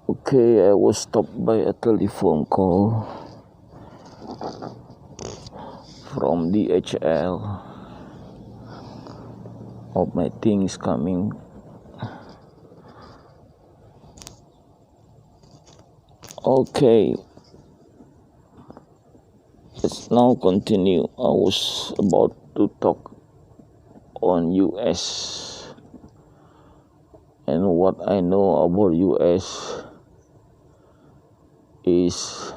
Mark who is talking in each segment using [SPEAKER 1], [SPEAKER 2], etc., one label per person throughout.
[SPEAKER 1] Okay, I was stopped by a telephone call from DHL of my things coming. Okay, let's now continue. I was about to talk on US and what I know about US is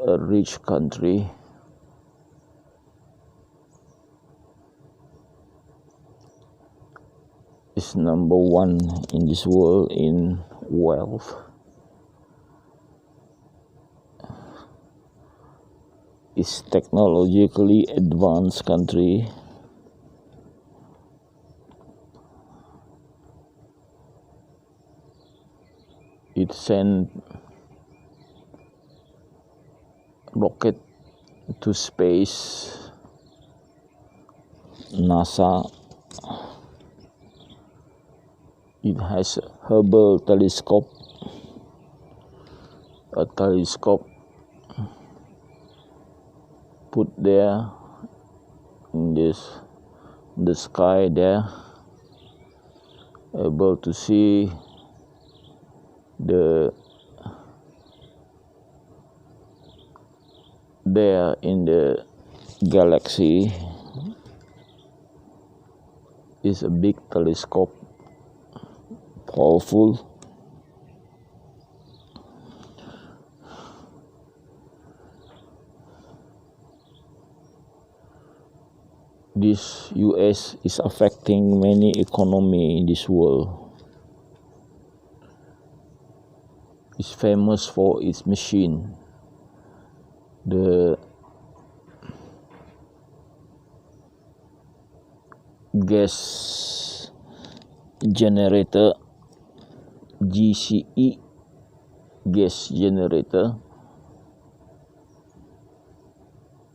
[SPEAKER 1] a rich country. It's number one in this world in wealth. It's technologically advanced country. It sent rocket to space. NASA. It has a Hubble telescope, a telescope put there in the sky there, able to see there in the galaxy is a big telescope, powerful. This US is affecting many economy in this world. It's famous for its machine. The gas generator, GCE gas generator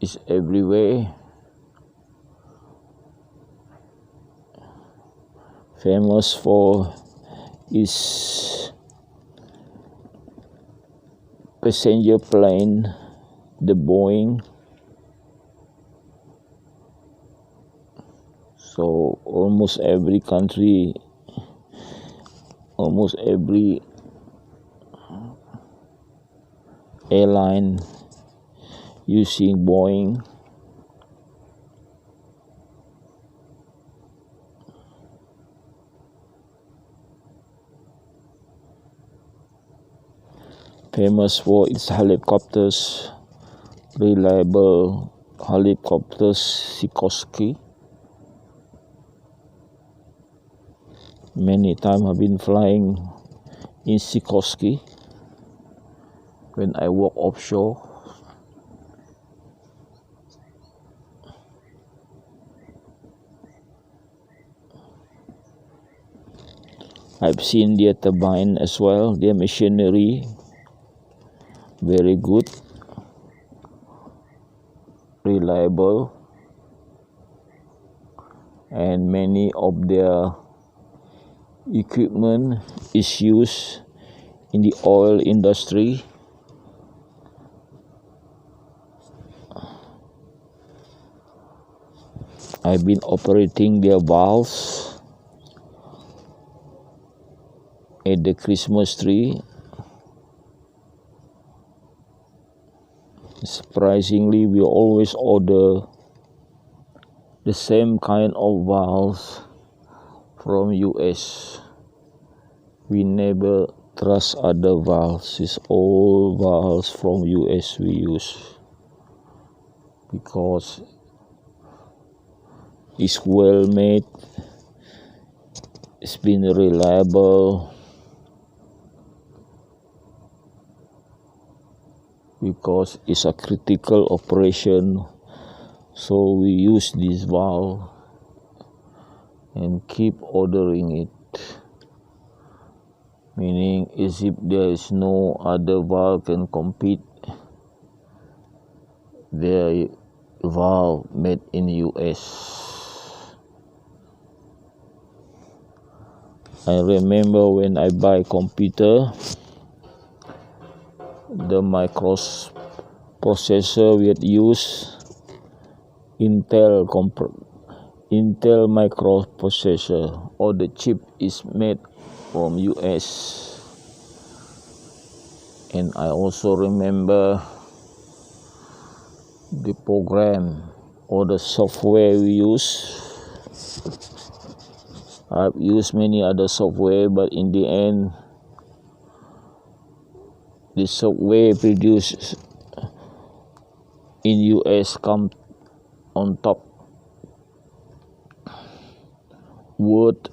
[SPEAKER 1] is everywhere. Famous for its passenger plane, the Boeing. So almost every country, almost every airline using Boeing. Famous for its helicopters, reliable helicopters, Sikorsky. Many times I've been flying in Sikorsky when I work offshore. I've seen their turbine as well, their machinery, very good, reliable, and many of their equipment is used in the oil industry. I've been operating their valves at the Christmas tree. Surprisingly, we always order the same kind of valves from US. We never trust other valves. It's all valves from US we use because it's well made, it's been reliable, because it's a critical operation. So we use this valve and keep ordering it. Meaning, as if there is no other valve can compete, their valve made in US. I remember when I buy computer, the microprocessor we had used Intel microprocessor, or the chip is made from US. And I also remember the program or the software we use. I've used many other software, but in the end, the software produced in US come on top. Word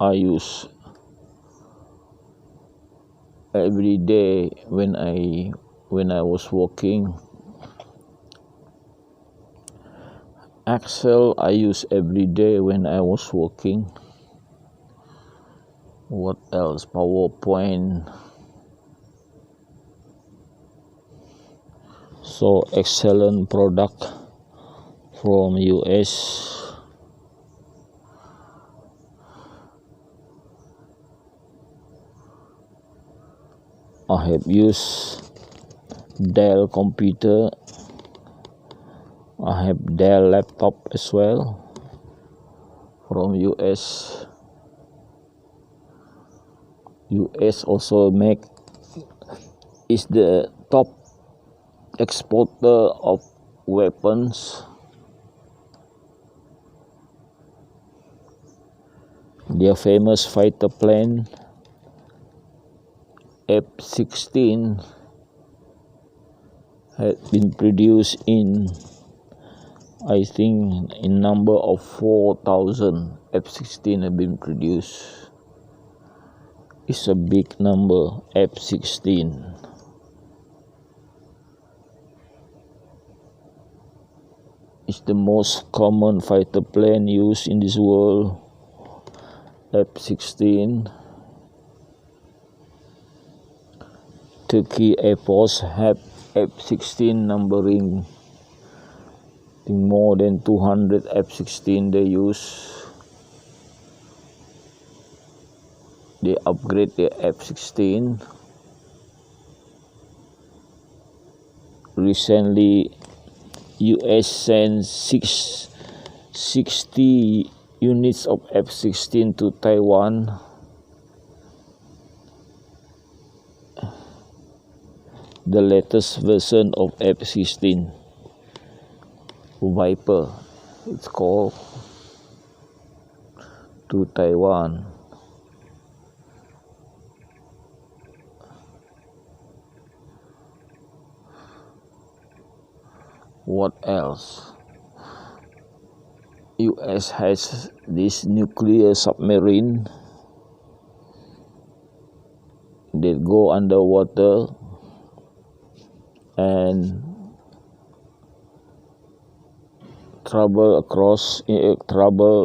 [SPEAKER 1] I use every day when I was working. Excel I use every day when I was working. What else? PowerPoint. So excellent product from US. I have used Dell computer. I have Dell laptop as well from US. US also is the top exporter of weapons. Their famous fighter plane F-16 had been produced in, I think, in number of 4,000 F-16 have been produced. It's a big number, F-16. It's the most common fighter plane used in this world, F-16. Turkey Air Force have F-16 numbering. I think more than 200 F-16 they use. They upgrade their F-16. Recently, US sent 60 units of F-16 to Taiwan. The latest version of F-16, Viper, it's called, to Taiwan. What else? US has this nuclear submarine that go underwater and travel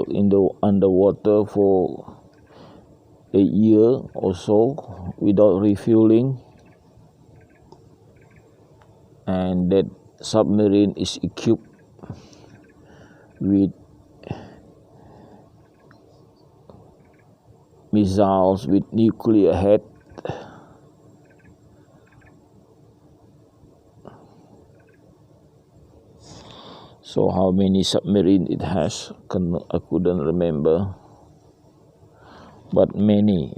[SPEAKER 1] in the underwater for a year or so without refueling, and that submarine is equipped with missiles with nuclear head. So how many submarines it has, I couldn't remember, but many.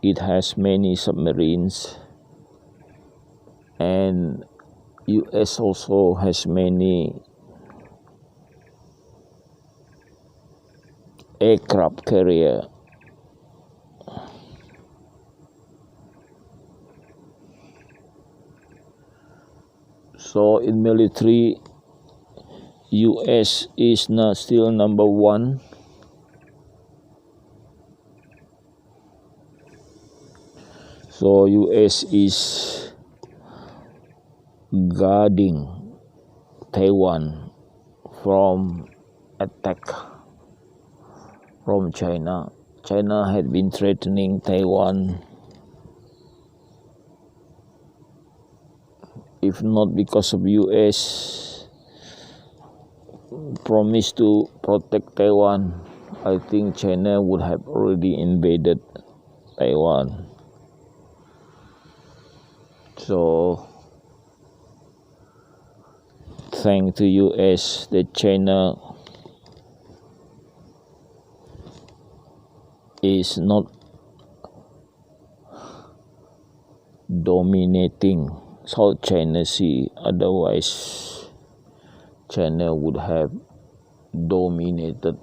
[SPEAKER 1] It has many submarines, and US also has many aircraft carrier. So in military, US is not still number one. So US is guarding Taiwan from attack from China. China had been threatening Taiwan. If not because of US promise to protect Taiwan, I think China would have already invaded Taiwan. So thanks to US that China is not dominating South China Sea. Otherwise, China would have dominated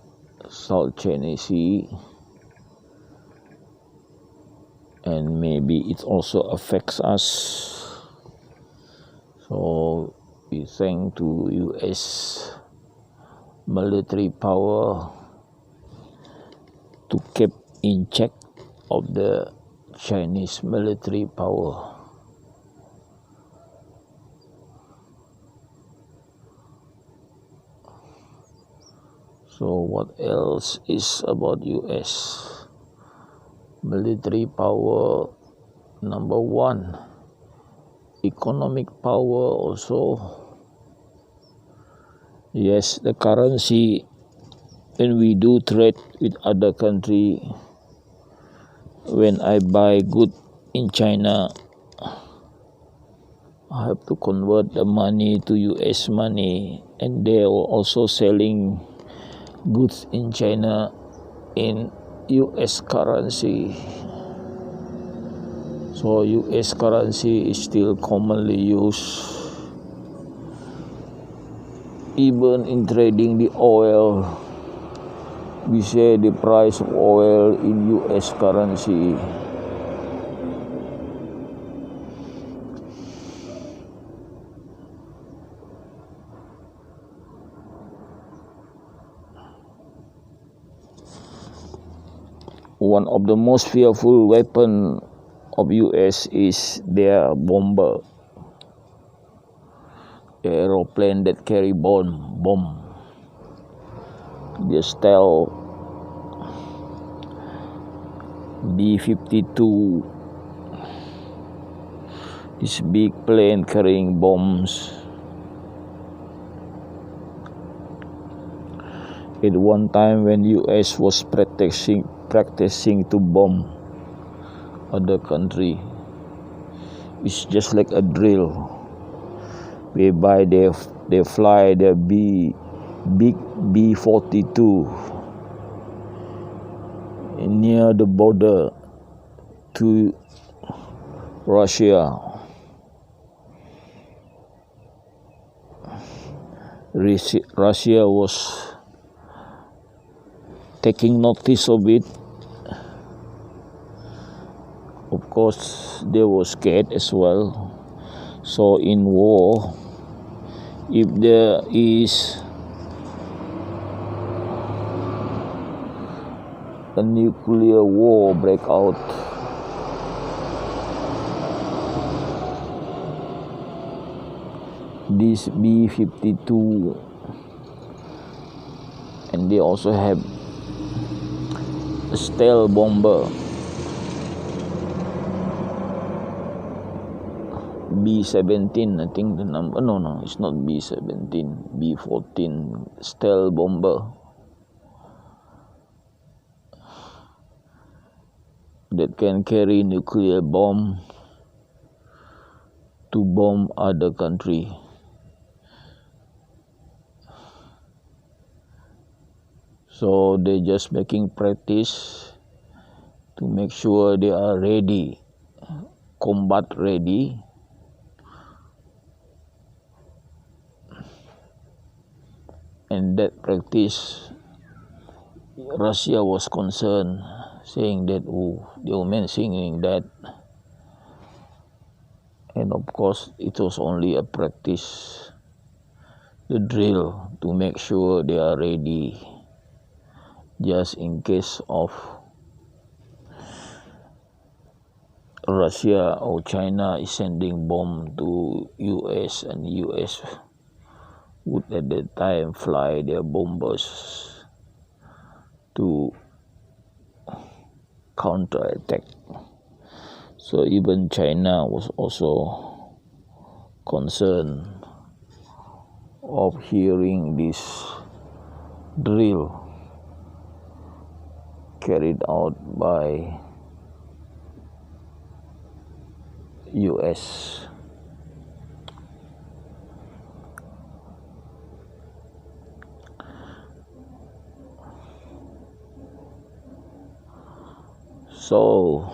[SPEAKER 1] South China Sea, and maybe it also affects us. So we thank to US military power to keep in check of the Chinese military power. So what else is about US? Military power, number one. Economic power also. Yes, the currency, when we do trade with other country, when I buy good in China, I have to convert the money to US money, and they are also selling goods in China in US currency. So US currency is still commonly used even in trading the oil. We say the price of oil in US currency. One of the most fearful weapon of US is their bomber, the aeroplane that carry bomb. Just tell B-52, this big plane carrying bombs. At one time when US was practicing to bomb other country, it's just like a drill, whereby they fly their big B-42 near the border to Russia. Russia was taking notice of it. Of course, they were scared as well. So in war, if there is a nuclear war break out, this B-52, and they also have a stealth bomber, B-17, I think the number, no, it's not B-17, B-14, stealth bomber that can carry nuclear bomb to bomb other country. So they just making practice to make sure they are ready, combat ready. And that practice, Russia was concerned, saying that, they were mentioning that. And of course, it was only a practice, the drill, to make sure they are ready, just in case of Russia or China is sending bomb to US, and US would at that time fly their bombers to counterattack. So even China was also concerned of hearing this drill. carried out by US. So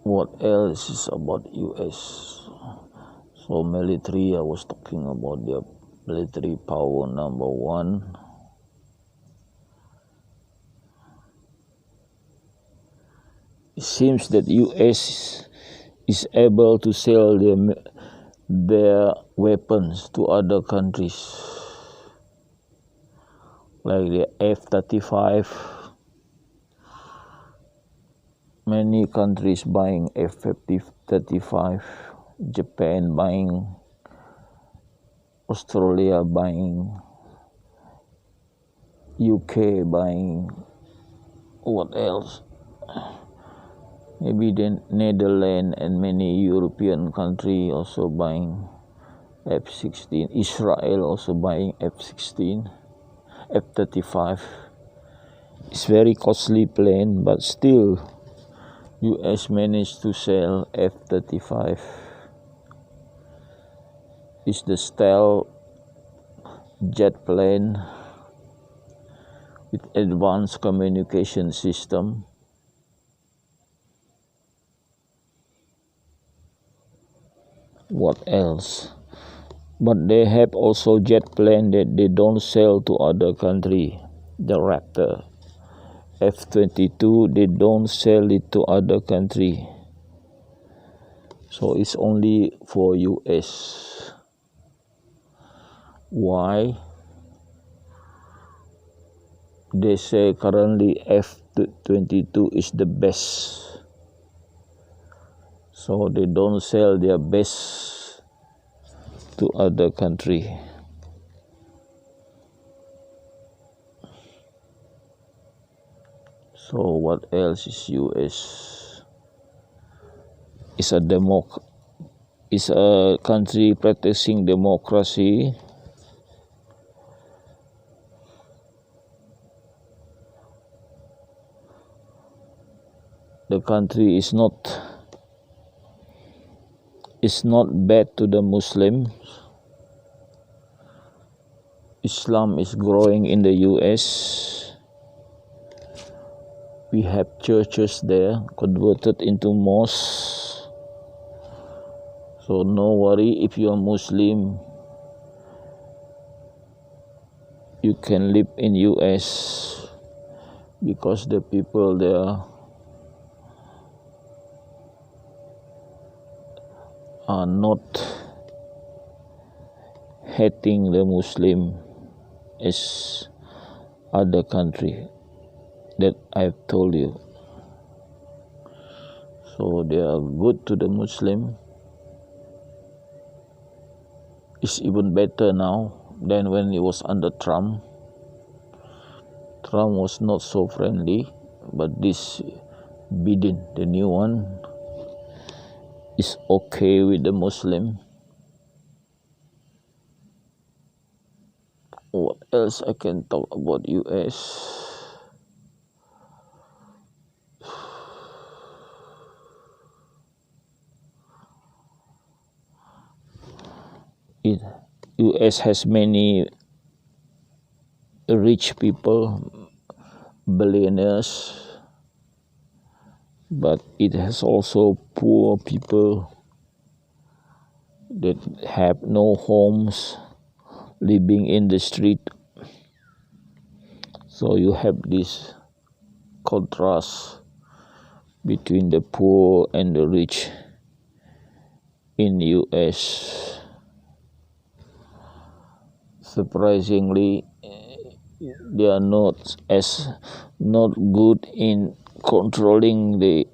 [SPEAKER 1] what else is about US? So military, I was talking about their military power. Number one, it seems that US is able to sell their weapons to other countries, like the F-35. Many countries buying F-35, Japan buying, Australia buying, UK buying, what else? Maybe the Netherlands and many European countries also buying F-16. Israel also buying F-16, F-35. It's very costly plane, but still US managed to sell F-35. It's the stealth jet plane with advanced communication system. What else? But they have also jet plane that they don't sell to other country. The Raptor, F-22, they don't sell it to other country. So it's only for US. Why? They say currently F-22 is the best. So they don't sell their best to other country. So what else is US? It's a country practicing democracy. The country is not bad to the Muslims. Islam is growing in the US. We have churches there converted into mosques. So no worry, if you are Muslim, you can live in US because the people there are not hating the Muslim as other country that I've told you. So they are good to the Muslim. It's even better now than when it was under Trump. Trump was not so friendly, but this Biden, the new one, is okay with the Muslim. What else I can talk about US? US has many rich people, billionaires, but it has also poor people that have no homes, living in the street. So you have this contrast between the poor and the rich in US. Surprisingly, they are not good in controlling the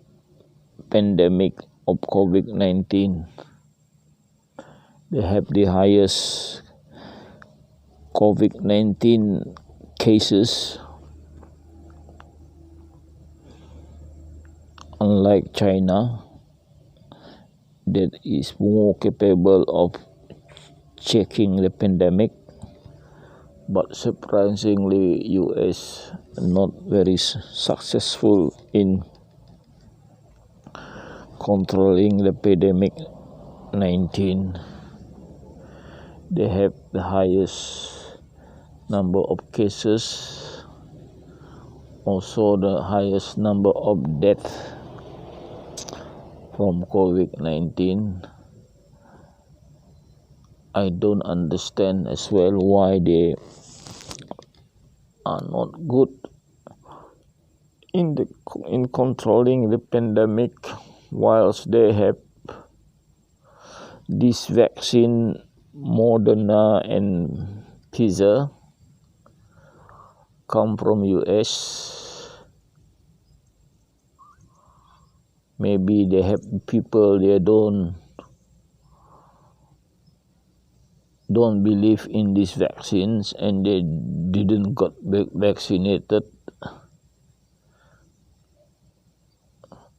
[SPEAKER 1] pandemic of COVID-19. They have the highest COVID-19 cases, unlike China, that is more capable of checking the pandemic. but surprisingly, US not very successful in controlling the pandemic 19. They have the highest number of cases, also the highest number of deaths from COVID-19. I don't understand as well why they are not good in controlling the pandemic, whilst they have this vaccine Moderna and Pfizer come from US. Maybe they have people they don't believe in these vaccines and they didn't got vaccinated,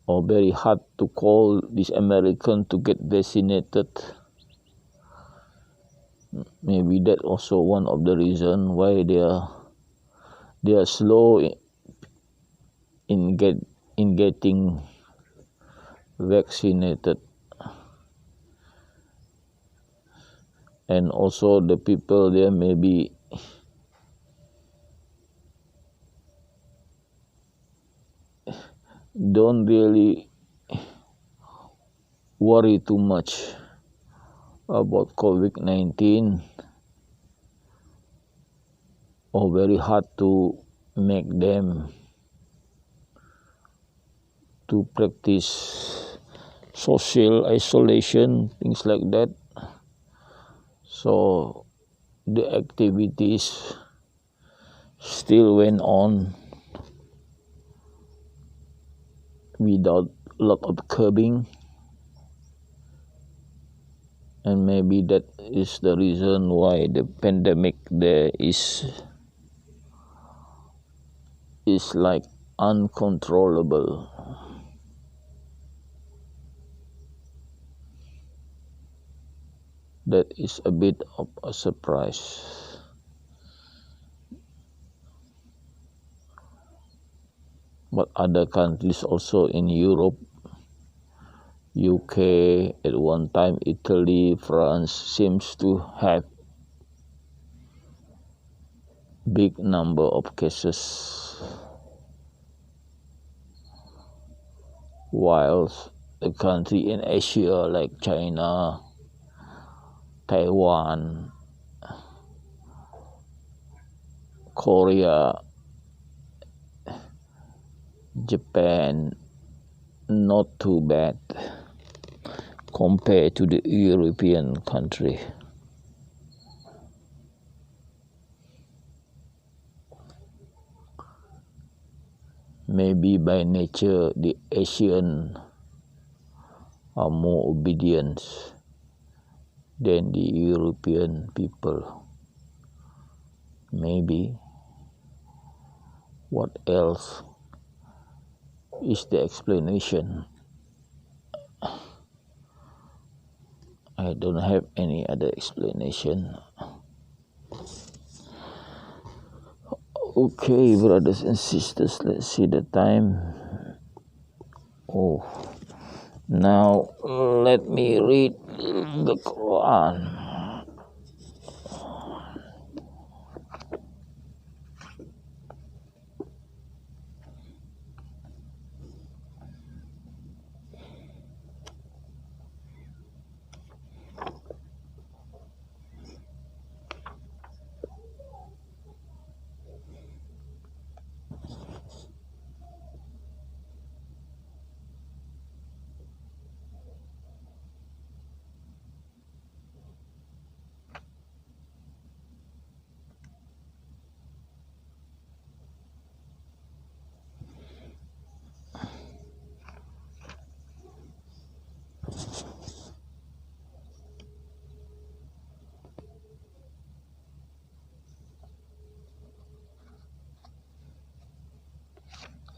[SPEAKER 1] or very hard to call this American to get vaccinated. Maybe that also one of the reason why they are slow in getting vaccinated. And also the people there maybe don't really worry too much about COVID-19, or very hard to make them to practice social isolation, things like that. So the activities still went on without a lot of curbing, and maybe that is the reason why the pandemic there is like uncontrollable. That is a bit of a surprise. But other countries also in Europe, UK, at one time Italy, France seems to have big number of cases, whilst the country in Asia like China, Taiwan, Korea, Japan, not too bad compared to the European country. Maybe by nature the Asian are more obedient than the European people. Maybe. What else is the explanation? I don't have any other explanation. Okay, brothers and sisters, let's see the time. Now let me read the Quran.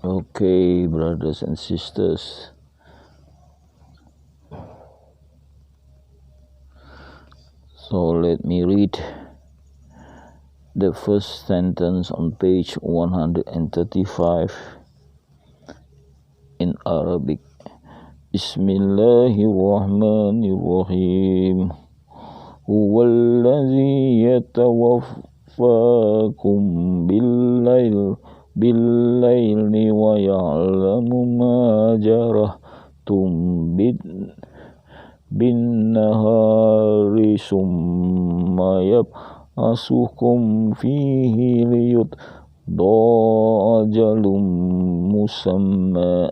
[SPEAKER 1] Okay, brothers and sisters. So let me read the first sentence on page 135 in Arabic. Bismillahirrahmanirrahim. Huwallazi yatawaffakum bil-laili wa ya'lamu ma jarahtum bin-nahari summa yab'asukum fihi liyudda ajalum musamma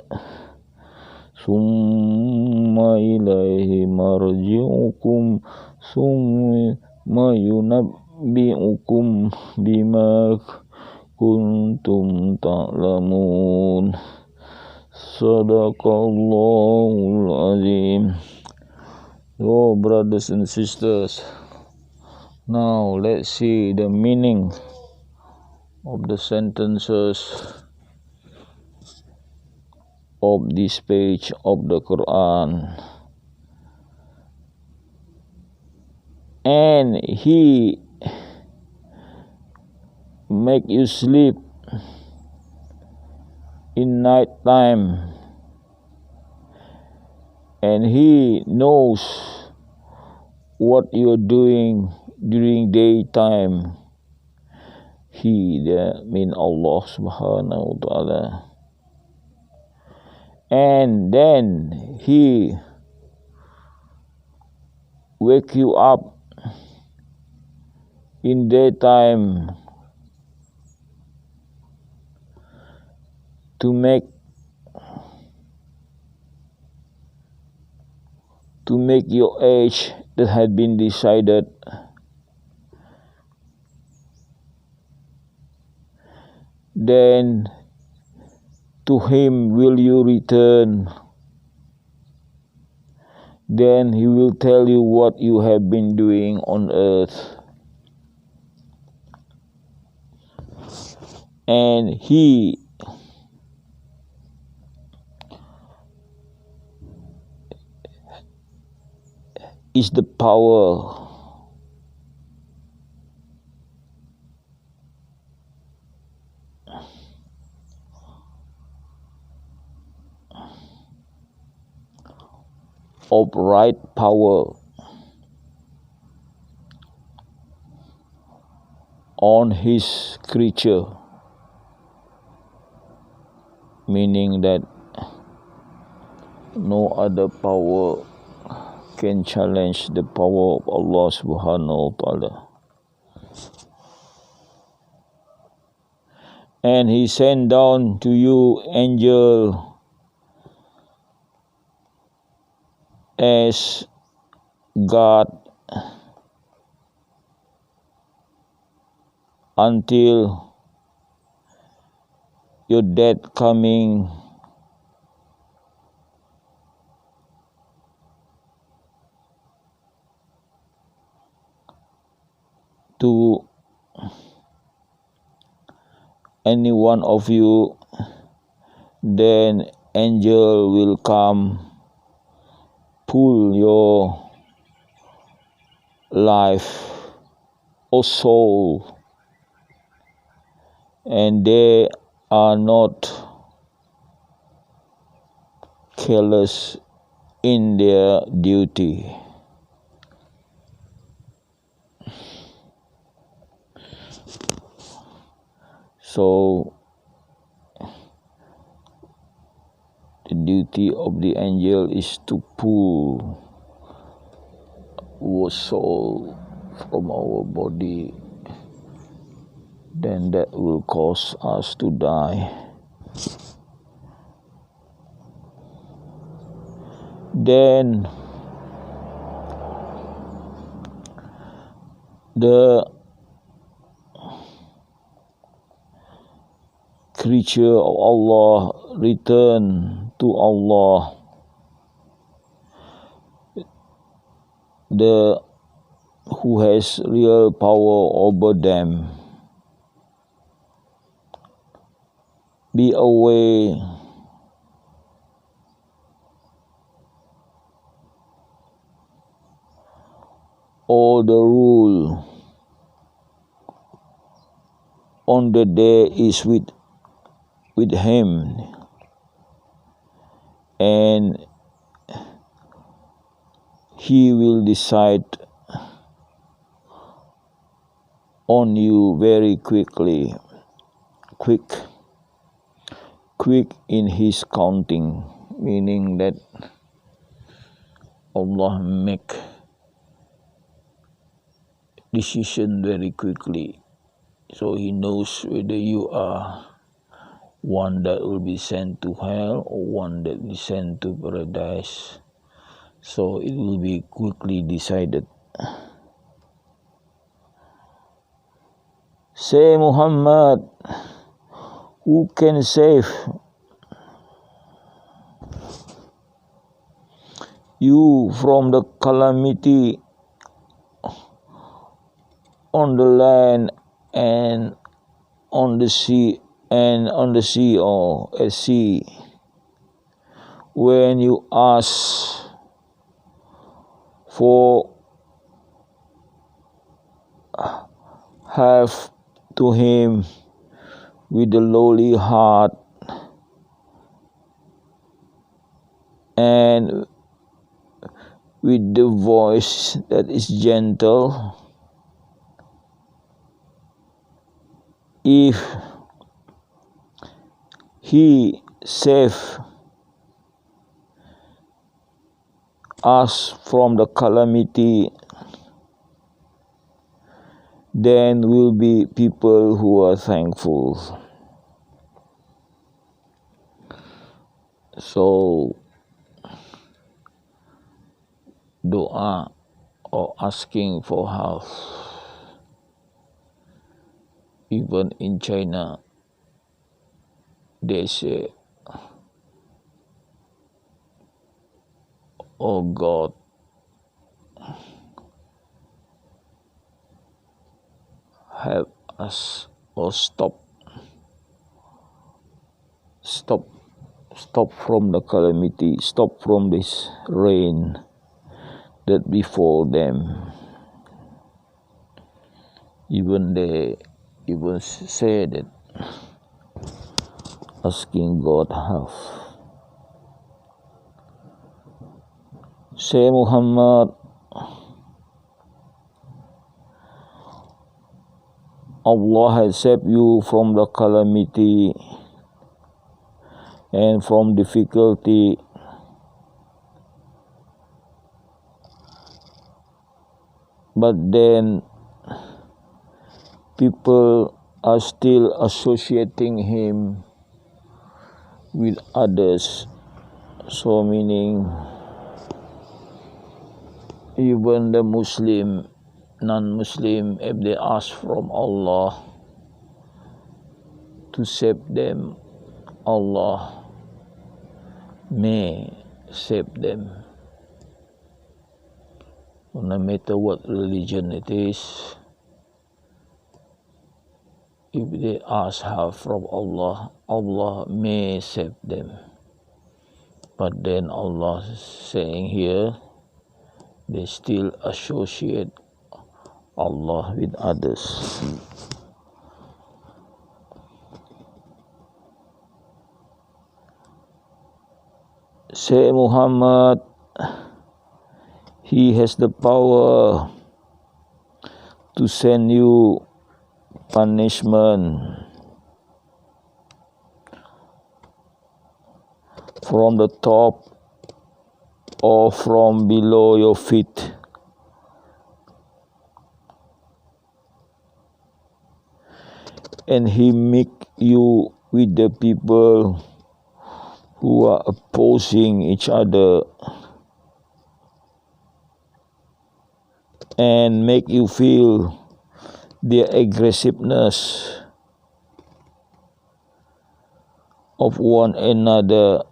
[SPEAKER 1] summa ilaihi marji'ukum summa yunabbi'ukum bima kuntum ta'lamun. Sadaqallahul azim. So brothers and sisters, now let's see the meaning of the sentences of this page of the Quran. And he make you sleep in night time, and he knows what you're doing during daytime. He, that mean Allah subhanahu wa ta'ala. And then he wake you up in daytime to make your age that had been decided. Then to him will you return. Then he will tell you what you have been doing on earth. And he is the power of right power on his creature, meaning that no other power can challenge the power of Allah subhanahu wa ta'ala. And he sent down to you angel as God until your death coming. To any one of you, then angel will come, pull your life or soul, and they are not careless in their duty. So the duty of the angel is to pull our soul from our body, then that will cause us to die. Then the creature of Allah return to Allah. The who has real power over them. Be away all the rule on the day is with him, and he will decide on you very quickly, quick in his counting, meaning that Allah make decision very quickly, so he knows whether you are one that will be sent to hell or one that will be sent to paradise. So it will be quickly decided. Say, Muhammad, who can save you from the calamity on the land and on the sea or at sea, when you ask for help to him with a lowly heart and with the voice that is gentle. If he save us from the calamity, then will be people who are thankful. So dua or asking for help, even in China, they say, oh God, help us, or stop from the calamity, stop from this rain that befall them. Even they say that asking God help. Say, Muhammad, Allah has saved you from the calamity and from difficulty, but then people are still associating him with others. So meaning even the Muslim, non-Muslim, if they ask from Allah to save them, Allah may save them. No matter what religion it is, if they ask help from Allah, Allah may save them. But then Allah is saying here, they still associate Allah with others. Say, Muhammad, he has the power to send you punishment from the top or from below your feet. And he make you with the people who are opposing each other and make you feel their aggressiveness of one another.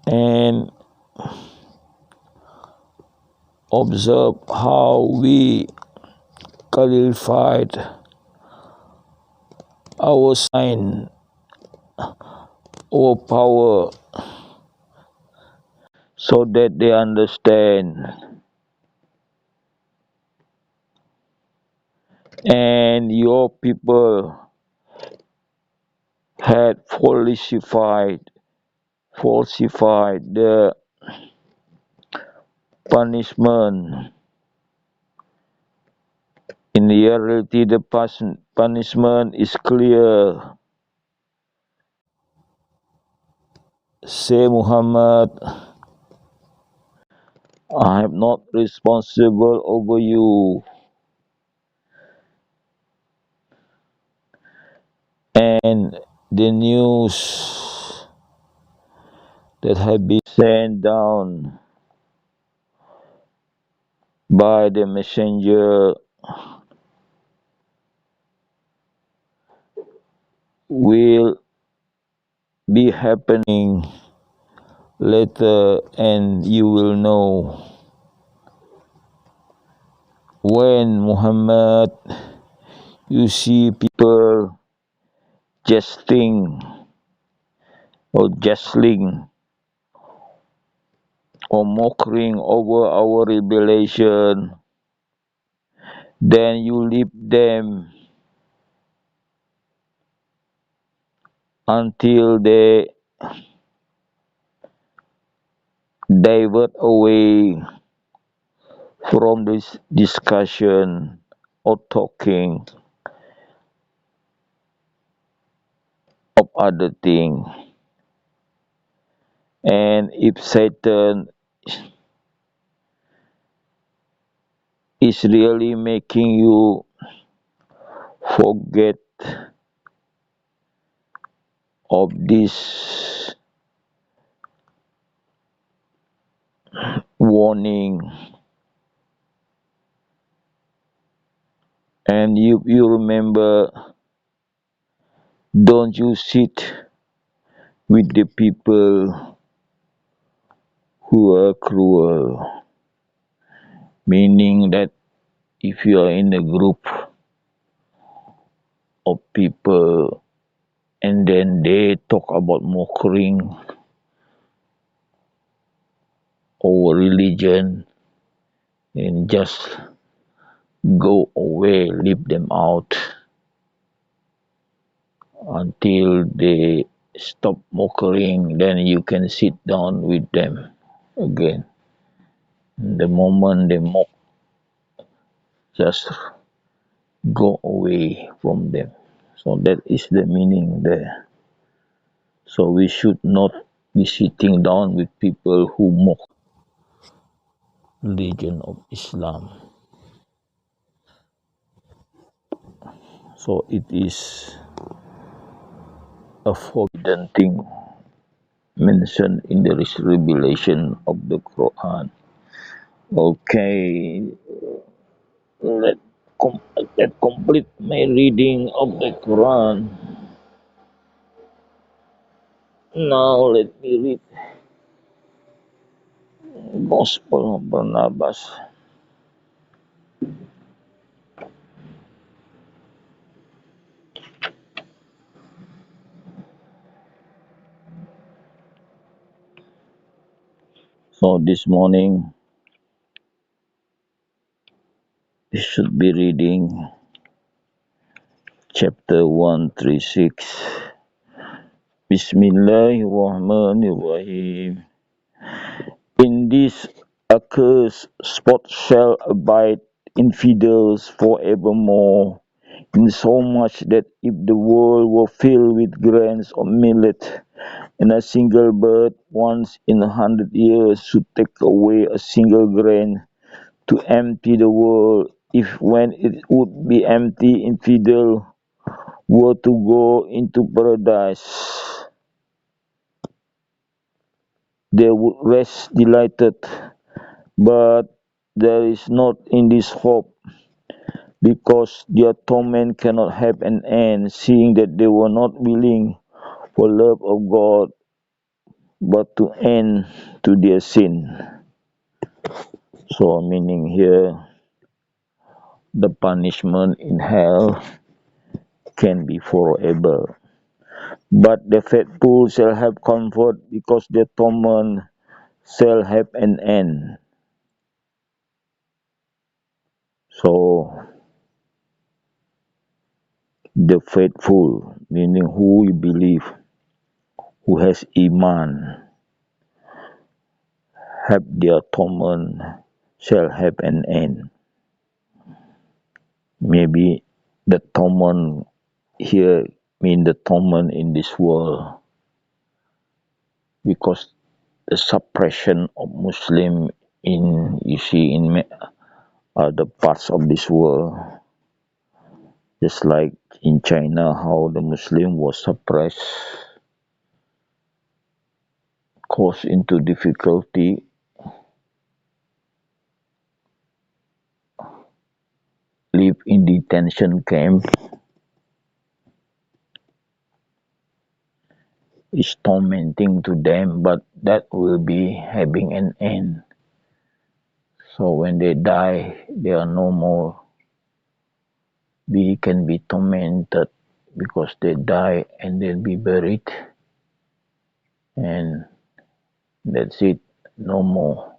[SPEAKER 1] And observe how we clarified our sign, our power, so that they understand and your people had falsified the punishment. In reality, the punishment is clear. Say Muhammad, I am not responsible over you, and the news that have been sent down by the messenger will be happening later, and you will know. When Muhammad, you see people jesting or jesting or mocking over our revelation, then you leave them until they divert away from this discussion or talking of other things. And if Satan is really making you forget of this warning, and you remember, don't you sit with the people who are cruel, meaning that if you are in a group of people and then they talk about mocking our religion, and just go away, leave them out until they stop mocking, then you can sit down with them again. The moment they mock, just go away from them. So that is the meaning there. So we should not be sitting down with people who mock religion of Islam. So it is a forbidden thing mentioned in the revelation of the Quran. Okay, let, let complete my reading of the Quran. Now let me read Gospel of Barnabas. So this morning we should be reading chapter 136. Bismillahirrahmanirrahim. In this accursed spot shall abide infidels forevermore, insomuch that if the world were filled with grains of millet, and a single bird once in 100 years should take away a single grain to empty the world, if when it would be empty, infidel were to go into paradise, they would rest delighted. But there is not in this hope, because their torment cannot have an end, seeing that they were not willing for love of God, but to end to their sin. So meaning here, the punishment in hell can be forever. But the faithful shall have comfort, because their torment shall have an end. So The faithful, meaning who believe, who has iman, have their torment shall have an end. Maybe the torment here mean the torment in this world, because the suppression of Muslim in other parts of this world, just like in China, how the Muslim was suppressed, caused into difficulty, live in detention camp, is tormenting to them, but that will be having an end. So when they die, they are no more. We can be tormented because they die and they'll be buried, and that's it, no more.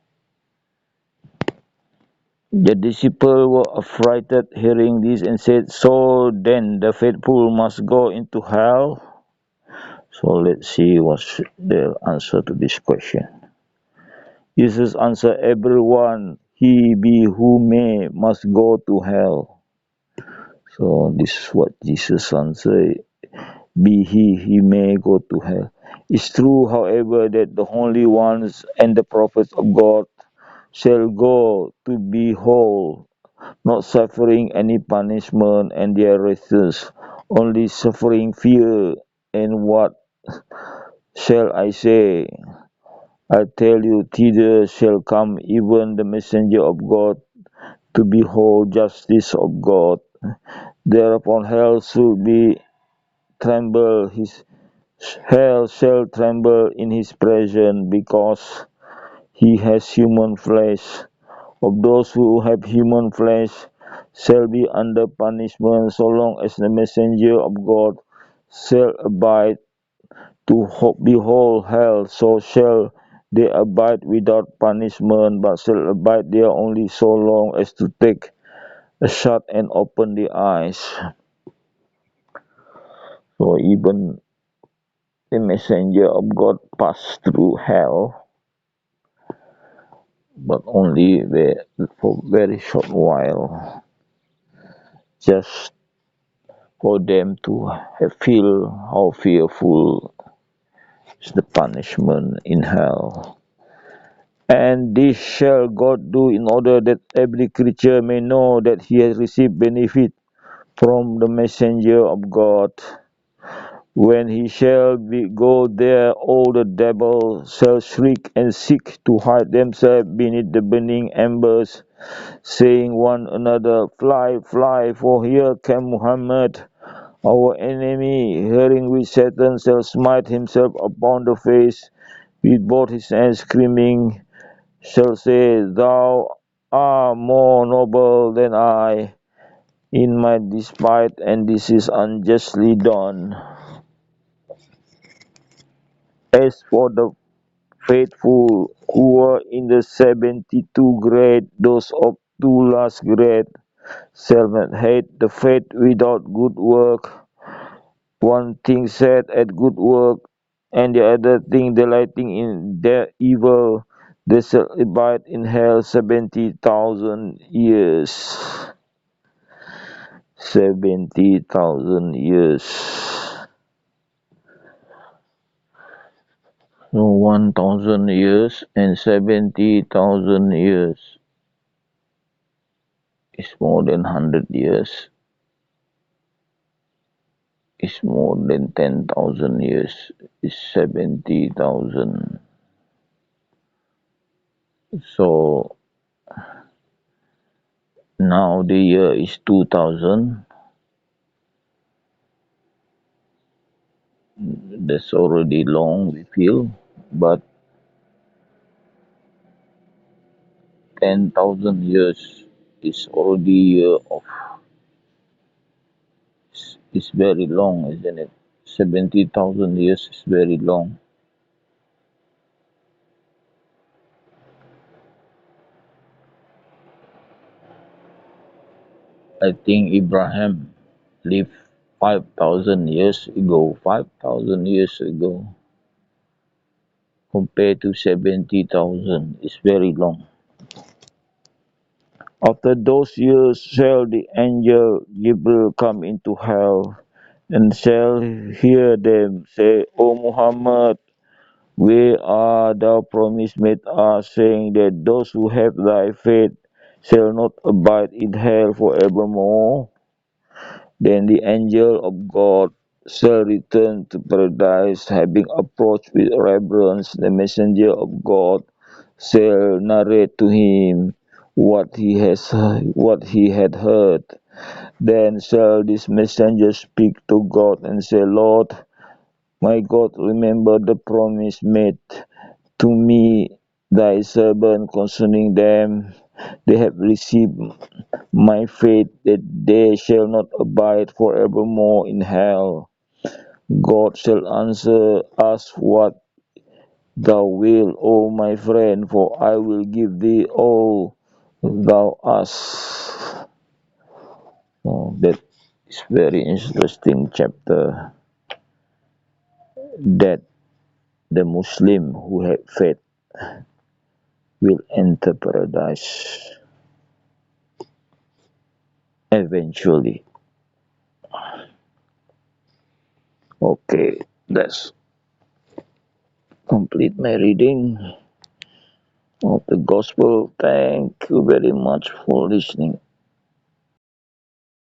[SPEAKER 1] The disciples were affrighted hearing this and said, "So then the faithful must go into hell?" So let's see what's the answer to this question. Jesus answered, "Everyone he be who may must go to hell." So this is what Jesus answered. Be he may go to hell. It's true, however, that the holy ones and the prophets of God shall go to be whole, not suffering any punishment, and their wretches only suffering fear. And what shall I say? I tell you, thither shall come even the messenger of God to behold justice of God. Thereupon hell should be tremble, hell shall tremble in his presence, because he has human flesh. Of those who have human flesh shall be under punishment, so long as the messenger of God shall abide to behold hell, so shall they abide without punishment, but shall abide there only so long as to take a shut and open the eyes. So even the messenger of God passed through hell, but only for very short while, just for them to feel how fearful is the punishment in hell. And this shall God do in order that every creature may know that he has received benefit from the messenger of God. When he shall go there, all the devils shall shriek and seek to hide themselves beneath the burning embers, saying one another, "Fly, fly, for here came Muhammad, our enemy." Hearing which Satan shall smite himself upon the face with both his hands, screaming, shall say, "Thou art more noble than I in my despite, and this is unjustly done." As for the faithful who were in the 72 grade, those of two last grade shall not hate the faith without good work. One thing said at good work, and the other thing delighting in their evil, they shall abide in hell 70,000 years. 70,000 years. So 1,000 years and 70,000 years is more than 100 years. Is more than 10,000 years. Is 70,000. So now the year is 2000. That's already long, we feel, but 10,000 years is already year of, is very long, isn't it? 70,000 years is very long. I think Abraham lived 5,000 years ago, 5,000 years ago, compared to 70,000, is very long. After those years shall the angel Gabriel come into hell, and shall hear them say, O Muhammad, where are thou promised made us, saying that those who have thy faith shall not abide in hell forevermore? Then the angel of God shall return to paradise, having approached with reverence. The messenger of God shall narrate to him what he had heard. Then shall this messenger speak to God and say, Lord, my God, remember the promise made to me, thy servant, concerning them. They have received my faith, that they shall not abide forevermore in hell. God shall answer, ask what thou wilt, O my friend, for I will give thee all thou ask. Oh, that is very interesting chapter, that the Muslim who have faith will enter paradise eventually. Okay, that's complete my reading of the gospel. Thank you very much for listening.